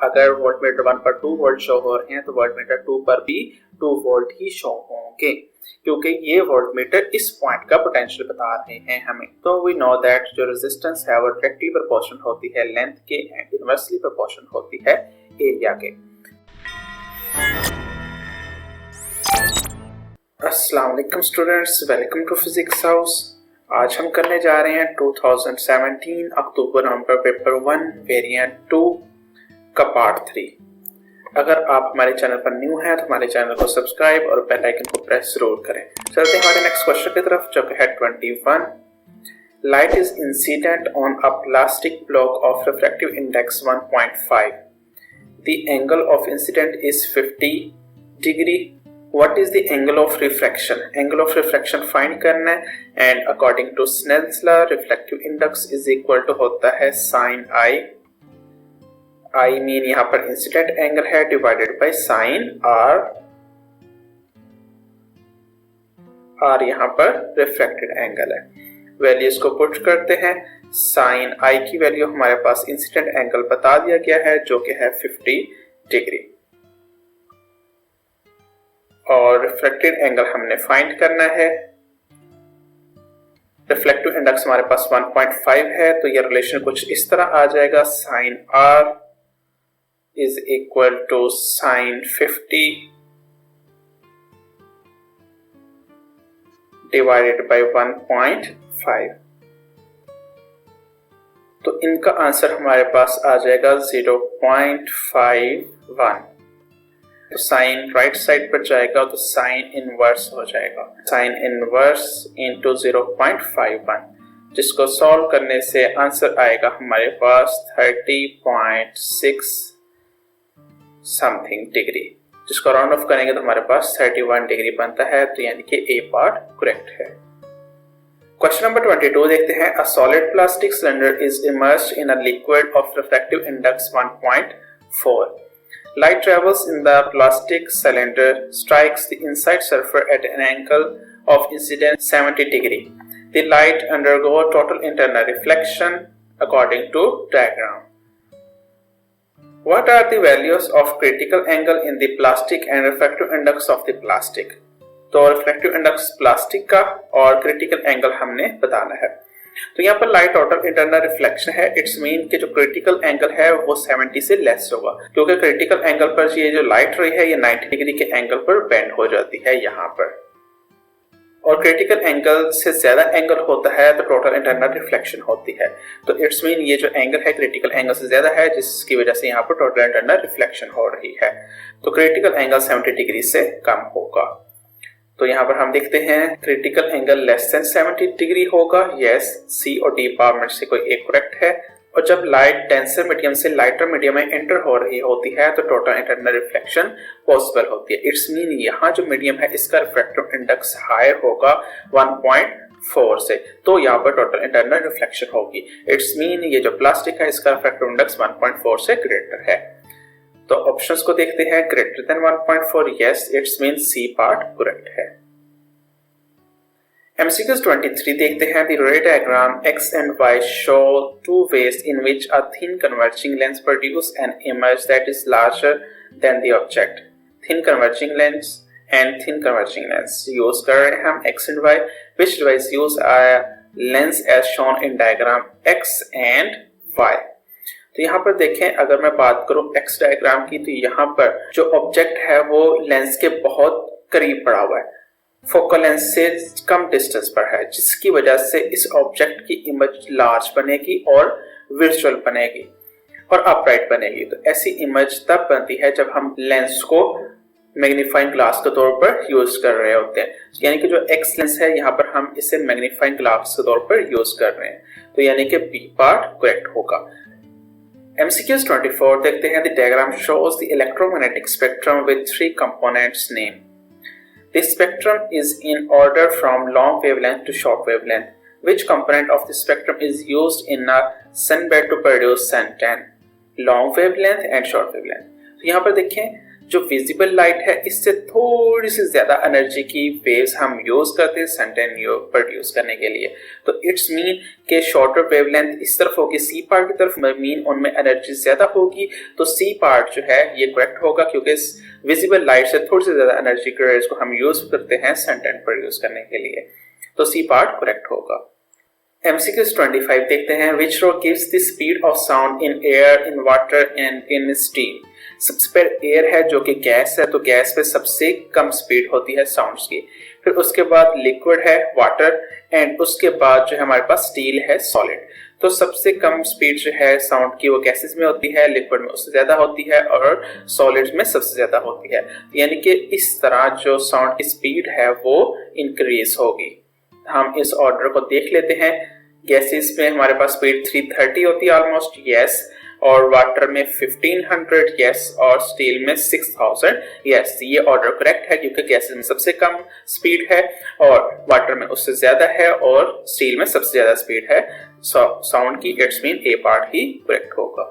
अगर वोल्टमीटर 1 पर 2 volt show हो रहे हैं तो वोल्टमीटर 2 पर भी 2 वोल्ट ही शो होंगे, क्योंकि ये वोल्टमीटर इस पॉइंट का पोटेंशियल बता रहे हैं हमें। तो वी नो दैट जो रेजिस्टेंस है वो डायरेक्टली प्रोपोर्शनल होती है लेंथ के एंड इनवर्सली प्रोपोर्शनल होती है एरिया के। अस्सलाम वालेकुम students, welcome to physics house. आज हम करने जा रहे हैं 2017 अक्टूबर नवंबर पेपर 1 वेरिएंट 2 का पार्ट 3। अगर आप हमारे चैनल पर न्यू हैं तो हमारे चैनल को सब्सक्राइब और बेल आइकन को प्रेस जरूर करें। चलते हैं हमारे नेक्स्ट क्वेश्चन की तरफ जो कि है 21। Light is incident on a plastic block of refractive index 1.5। The angle of incident is 50 degree. What is the angle of refraction? Angle of refraction find करना है and according to Snell's law reflective index is equal to होता है sin I। I mean यहाँ पर incident angle है divided by sin R। R यहाँ पर refracted angle है। वैल्यूज को पुट करते हैं। sin I की वैल्यू हमारे पास incident angle बता दिया गया है जो कि है 50 डिग्री और रिफ्लेक्टेड एंगल हमने फाइंड करना है। रिफ्लेक्टिव इंडेक्स हमारे पास 1.5 है तो ये रिलेशन कुछ इस तरह आ जाएगा, sine R is equal to sine 50 divided by 1.5। तो इनका आंसर हमारे पास आ जाएगा 0.51। तो साइन राइट साइड पर जाएगा तो साइन इनवर्स हो जाएगा, साइन इनवर्स इंटू 0.51, जिसको सॉल्व करने से आंसर आएगा हमारे पास 30.6 समथिंग डिग्री, जिसको राउंड ऑफ करेंगे तो हमारे पास 31 डिग्री बनता है। तो यानी कि ए पार्ट करेक्ट है। क्वेश्चन नंबर 22 देखते हैं। A solid plastic cylinder is immersed in a liquid of refractive index 1.4। Light travels in the plastic cylinder, strikes the inside surface at an angle of incidence 70 degree. The light undergoes total internal reflection according to diagram. What are the values of critical angle in the plastic and refractive index of the plastic? तो refractive index plastic का और critical angle हमने बताना है। तो यहाँ पर light total internal reflection है, इट्स मीन कि जो क्रिटिकल एंगल है वो 70 से लेस होगा, क्योंकि क्रिटिकल एंगल पर ये जो लाइट रे है ये 90 डिग्री के एंगल पर बेंड हो जाती है यहाँ पर, और क्रिटिकल एंगल से ज्यादा एंगल होता है तो टोटल इंटरनल रिफ्लेक्शन होती है। तो इट्स मीन ये जो एंगल है क्रिटिकल एंगल से ज्यादा है, जिसकी वजह से यहाँ पर टोटल इंटरनल रिफ्लेक्शन हो रही है। तो क्रिटिकल एंगल 70 डिग्री से कम होगा। तो यहाँ पर हम देखते हैं critical angle less than 70 degree होगा। यस, सी और डी पावर में से कोई एक करेक्ट है। और जब लाइट डेंसर मीडियम से लाइटर मीडियम में एंटर हो रही होती है तो टोटल इंटरनल रिफ्लेक्शन पॉसिबल होती है। इट्स मीन यहाँ जो मीडियम है इसका रिफ्रैक्टिव इंडेक्स हायर होगा 1.4 से, तो यहाँ पर टोटल इंटरनल रिफ्लेक्शन होगी। इट्स मीन ये जो प्लास्टिक है इसका रिफ्रैक्टिव इंडेक्स 1.4 से ग्रेटर है। तो ऑप्शंस को देखते हैं। Greater than 1.4, yes, it's mean C part correct है। MCQ 23 देखते हैं। The ray diagram X and Y show two ways in which a thin converging lens produce an image that is larger than the object. Thin converging lens and thin converging lens use कर रहे हैं हम X and Y. Which device use a lens as shown in diagram X and Y? तो यहाँ पर देखें, अगर मैं बात करूं X डायग्राम की तो यहाँ पर जो ऑब्जेक्ट है वो लेंस के बहुत करीब पड़ा हुआ है, फोकल लेंथ से कम डिस्टेंस पर है, जिसकी वजह से इस ऑब्जेक्ट की इमेज लार्ज बनेगी और विजुअल बनेगी और अपराइट बनेगी। तो ऐसी इमेज तब बनती है जब हम लेंस को मैग्नीफाइंग ग्लास के तौर पर यूज कर रहे होते हैं। यानी कि जो एक्स लेंस है यहाँ पर हम इसे मैग्नीफाइंग ग्लास के तौर पर यूज कर रहे हैं, तो यानी कि बी पार्ट करेक्ट होगा। MCQ 24 देखते हैं। The diagram shows the electromagnetic spectrum with 3 components named. This spectrum is in order from long wavelength to short wavelength. Which component of the spectrum is used in a sunbed to produce suntan? Long wavelength and short wavelength. तो यहाँ पर देखें जो visible light है इससे थोड़ी सी ज्यादा energy की वेव्स हम यूज करते हैं सनटैन प्रोड्यूस करने के लिए। तो इट्स मीन के शॉर्टर वेवलेंथ इस तरफ होगी सी पार्ट की तरफ, मीन उनमें एनर्जी ज्यादा होगी। तो सी पार्ट जो है ये करेक्ट होगा क्योंकि इस विजिबल लाइट से थोड़ी सी ज्यादा एनर्जी के रेज को हम यूज करते हैं सनटैन प्रोड्यूस करने के लिए। तो सी पार्ट करेक्ट होगा। MCQ 25 देखते हैं, which row gives the speed of sound in air, in water and in steam? सबसे पहले एयर है जो कि गैस है, तो गैस पे सबसे कम स्पीड होती है साउंड्स की। फिर उसके बाद लिक्विड है वाटर, एंड उसके बाद जो है हमारे पास स्टील है सॉलिड। तो सबसे कम स्पीड जो है साउंड की वो गैसेस में होती है, लिक्विड में उससे ज्यादा होती है और सॉलिड्स में सबसे ज्यादा होती है। यानी कि इस तरह जो साउंड की स्पीड है वो इंक्रीज होगी। हम इस ऑर्डर को देख लेते हैं। गैसेस में हमारे पास स्पीड 330 होती है ऑलमोस्ट, यस, और वाटर में 1500, यस, और स्टील में 6000, यस। ये ऑर्डर करेक्ट है क्योंकि गैसेस में सबसे कम स्पीड है और वाटर में उससे ज्यादा है और स्टील में सबसे ज्यादा स्पीड है साउंड की। It's mean A part he correct होगा।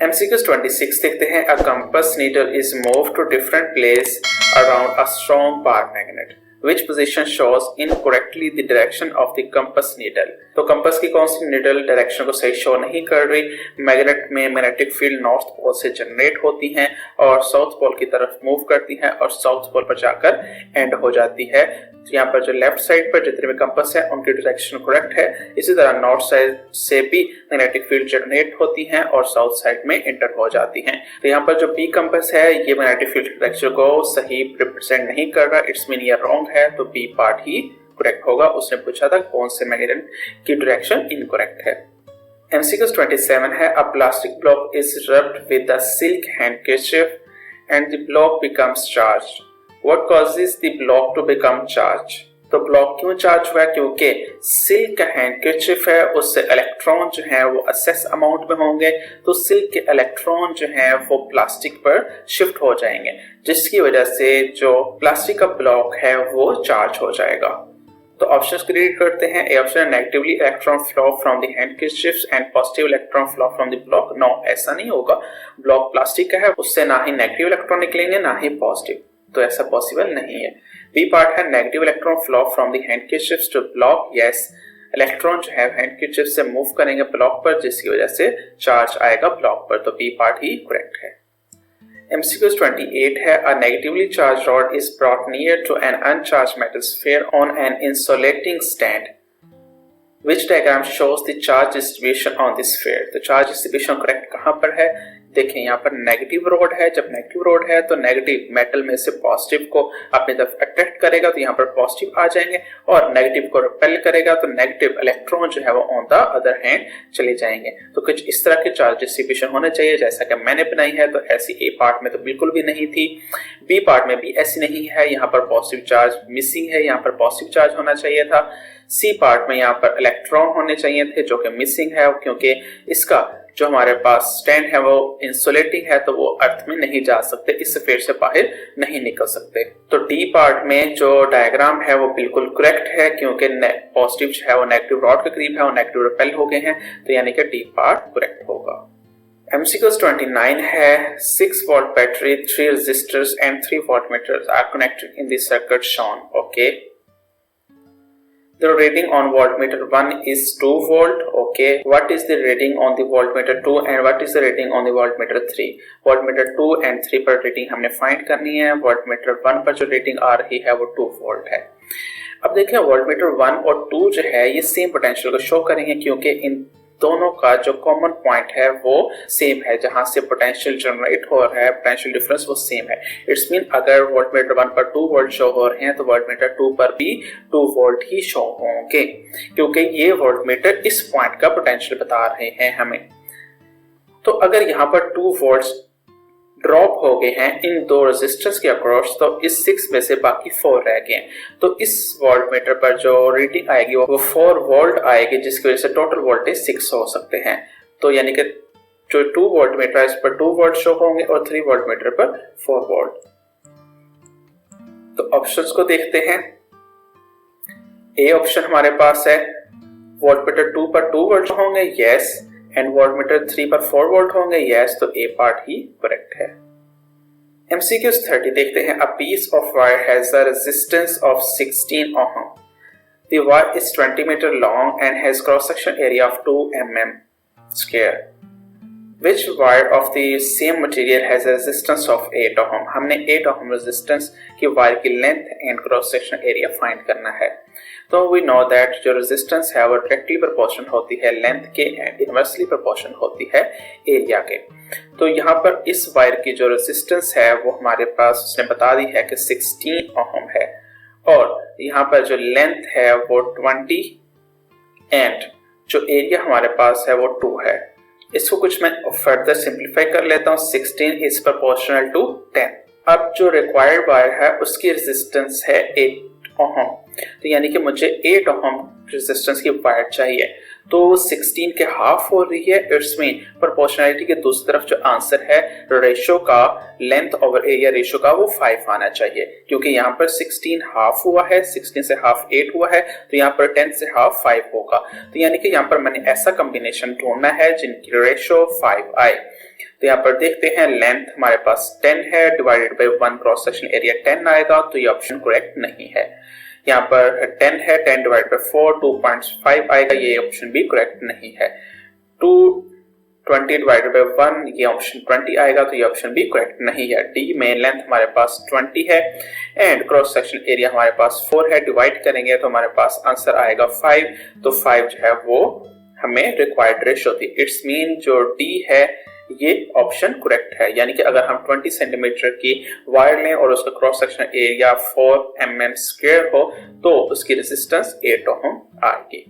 MCQ 26 देखते हैं, a compass needle is moved to different place around a strong bar magnet. Which position shows incorrectly the direction of the compass needle? तो compass की कौन सी needle direction को सही show नहीं कर रही। मैग्नेट में मैग्नेटिक फील्ड नॉर्थ पोल से जनरेट होती हैं और साउथ पोल की तरफ मूव करती हैं और साउथ पोल पर जाकर एंड हो जाती है। तो यहाँ पर जो लेफ्ट साइड पर जितने भी कंपास है उनकी डायरेक्शन करेक्ट है। इसी तरह नॉर्थ साइड से भी मैग्नेटिक फील्ड जनरेट होती हैं और साउथ साइड में एंटर हो जाती हैं। तो यहाँ पर जो बी कंपास है ये मैग्नेटिक फील्ड डायरेक्शन को सही रिप्रेजेंट नहीं कर रहा, इट्स मीन ये रॉन्ग है। तो बी पार्ट ही करेक्ट होगा। उसने पूछा था कौन से मैग्नेट की डायरेक्शन इनकरेक्ट है। MCQ 27 है, a plastic block is rubbed with a silk handkerchief and the block becomes charged. What causes the block to become charged? तो ब्लॉक क्यों चार्ज हुआ है? क्योंकि सिल्क का हैंडकरचिफ है उससे इलेक्ट्रॉन जो है वो असेस अमाउंट में होंगे, तो सिल्क के इलेक्ट्रॉन जो है वो प्लास्टिक पर शिफ्ट हो जाएंगे जिसकी वजह से जो प्लास्टिक का ब्लॉक है वो चार्ज हो जाएगा। तो ऑप्शंस को रीड करते हैं। A option, negatively electron flow from the handkerchief and positive electron flow from the block. No, ऐसा नहीं होगा। ब्लॉक प्लास्टिक का है उससे ना ही नेगेटिव इलेक्ट्रॉन निकलेंगे ना ही पॉजिटिव, तो ऐसा पॉसिबल नहीं है। बी पार्ट है, negative electron flow from the handkerchief to block. Yes, electron जो है हैंडकरचिफ से मूव करेंगे ब्लॉक पर जिसकी वजह से चार्ज आएगा ब्लॉक पर। तो बी पार्ट ही करेक्ट है। MCQ 28 है, a negatively charged rod is brought near to an uncharged metal sphere on an insulating stand. Which diagram shows the charge distribution on this sphere? तो charge distribution correct कहाँ पर है? देखें यहाँ पर negative road है। जब नेगेटिव रोड है तो नेगेटिव मेटल में से पॉजिटिव को अपनी तरफ अट्रैक्ट करेगा तो यहाँ पर पॉजिटिव आ जाएंगे, और नेगेटिव को रिपेल करेगा तो नेगेटिव इलेक्ट्रॉन जो है वो ऑन द अदर हैंड चले जाएंगे। तो कुछ इस तरह के चार्ज डिस्ट्रीब्यूशन होने चाहिए जैसा कि मैंने बनाई है। तो ऐसी ए पार्ट में तो बिल्कुल भी नहीं थी, बी पार्ट में भी ऐसी नहीं है। यहाँ पर पॉजिटिव चार्ज मिसिंग है, यहाँ पर पॉजिटिव चार्ज होना चाहिए था। सी पार्ट में यहाँ पर इलेक्ट्रॉन होने चाहिए थे जो कि मिसिंग है क्योंकि इसका जो हमारे पास स्टैंड है वो इंसुलेटिंग है तो वो अर्थ में नहीं जा सकते, इस स्फीयर से बाहर नहीं निकल सकते। तो डी पार्ट में जो डायग्राम है वो बिल्कुल करेक्ट है क्योंकि पॉजिटिव जो है वो नेगेटिव रॉड के करीब है और नेगेटिव रिपेल हो गए हैं, तो यानी कि डी पार्ट करेक्ट होगा। MCQ 29 है, 6 volt battery, 3 resistors and 3 voltmeters are connected in the circuit shown. Okay. The reading on voltmeter 1 is 2 volt. Okay. What is the reading on the voltmeter 2 and what is the reading on the voltmeter 3? Voltmeter 2 and 3 पर reading हमने find करनी है। voltmeter 1 पर जो reading आ रही है वो 2 volt है। अब देखिए voltmeter 1 और 2 जो है ये सेम पोटेंशियल को शो करेंगे क्योंकि इन दोनों का जो कॉमन पॉइंट है वो सेम है, जहां से पोटेंशियल जनरेट हो रहा है पोटेंशियल डिफरेंस वो सेम है। इट्स मीन अगर वोल्टमीटर 1 पर 2 वोल्ट शो हो रहे हैं तो वोल्टमीटर 2 पर भी 2 वोल्ट ही शो होंगे क्योंकि ये वोल्टमीटर इस पॉइंट का पोटेंशियल बता रहे हैं हमें। तो अगर यहाँ पर 2 वोल्ट ड्रॉप हो गए हैं इन दो रेजिस्टेंस के अक्रॉस तो इस 6 में से बाकी 4 रह गए। तो इस वोल्टमीटर पर जो रीडिंग आएगी वो 4 वोल्ट आएगी जिसकी वजह से टोटल वोल्टेज 6 हो सकते हैं। तो यानी कि जो 2 वोल्टमीटर है इस पर 2 वोल्ट शो होंगे और 3 वोल्टमीटर पर 4 वोल्ट। तो ऑप्शंस को देखते हैं। ए ऑप्शन हमारे पास है वोल्टमीटर 2 पर 2 वोल्ट होंगे, यस, एंड वोल्टमीटर 3 पर 4 वोल्ट होंगे, यस। तो ए पार्ट ही करेक्ट है। MCQs 30 देखते हैं। A piece of wire has a resistance of 16 ohm. The wire is 20 meter long and has cross-section area of 2 mm square. Which wire of the same material has a resistance of 8 ohm? हमने 8 ohm resistance की wire की length and cross section area find करना है। तो we know that जो resistance है वो directly proportion होती है लेंथ के एंड इनवर्सली प्रोपोर्शन होती है एरिया के। तो यहाँ पर इस वायर की जो रेजिस्टेंस है वो हमारे पास उसने बता दी है कि 16 ओम है और यहाँ पर जो लेंथ है वो 20 एंड जो एरिया हमारे पास है वो 2 है। इसको कुछ मैं फर्दर सिंप्लीफाई कर लेता हूँ। 16 इज प्रोपोर्शनल टू 10। अब जो रिक्वायर्ड वायर है उसकी रेजिस्टेंस है 8 ओम, तो यानी कि मुझे 8 ओम रेजिस्टेंस की वायर चाहिए। तो 16 के हाफ हो रही है। इट्स मीन प्रोपोर्शनलिटी के दूसरी तरफ जो आंसर है रेशो का लेंथ ओवर एरिया रेशो का वो 5 आना चाहिए, क्योंकि यहाँ पर 16 हाफ हुआ है, 16 से हाफ 8 हुआ है, तो यहाँ पर 10 से हाफ 5 होगा। तो यानी कि यहाँ पर मैंने ऐसा कॉम्बिनेशन ढूंढना है जिनकी रेशो 5 आए। तो यहाँ पर देखते हैं लेंथ हमारे पास 10 है divided by 1 cross section area 10 आएगा, तो ये ऑप्शन करेक्ट नहीं है। यहाँ पर 10 है, 10 डिवाइड बाय 4 2.5 आएगा, ये ऑप्शन भी करेक्ट नहीं है। 20 डिवाइडेड बाय 1 ये ऑप्शन 20 आएगा, तो ये ऑप्शन भी करेक्ट नहीं है। डी में लेंथ हमारे पास 20 है एंड क्रॉस सेक्शन एरिया हमारे पास 4 है, डिवाइड करेंगे तो हमारे पास आंसर आएगा 5। तो 5 जो है वो हमें रिक्वायर्ड रेशो थी। इट्स मीन जो डी है ये ऑप्शन करेक्ट है, यानी कि अगर हम 20 सेंटीमीटर की वायर लें और उसका cross section area 4 mm square हो तो उसकी रेजिस्टेंस 8 ओम आएगी।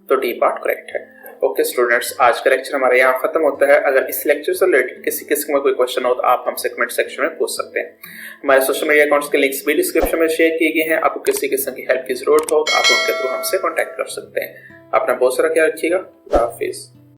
तो डी पार्ट करेक्ट है। ओके स्टूडेंट्स, आज का लेक्चर हमारा यहाँ खत्म होता है। अगर इस लेक्चर से रिलेटेड किसी किस्म का कोई क्वेश्चन हो तो आप हमसे कमेंट सेक्शन में पूछ सकते हैं। हमारे सोशल मीडिया अकाउंट्स के लिंक्स भी डिस्क्रिप्शन में शेयर किए गए हैं। आपको किसी किस्म की हेल्प की जरूरत हो तो आप उनके थ्रू हमसे कॉन्टैक्ट कर सकते हैं। अपना बहुत सारा ख्याल रखिएगा। हाफिज।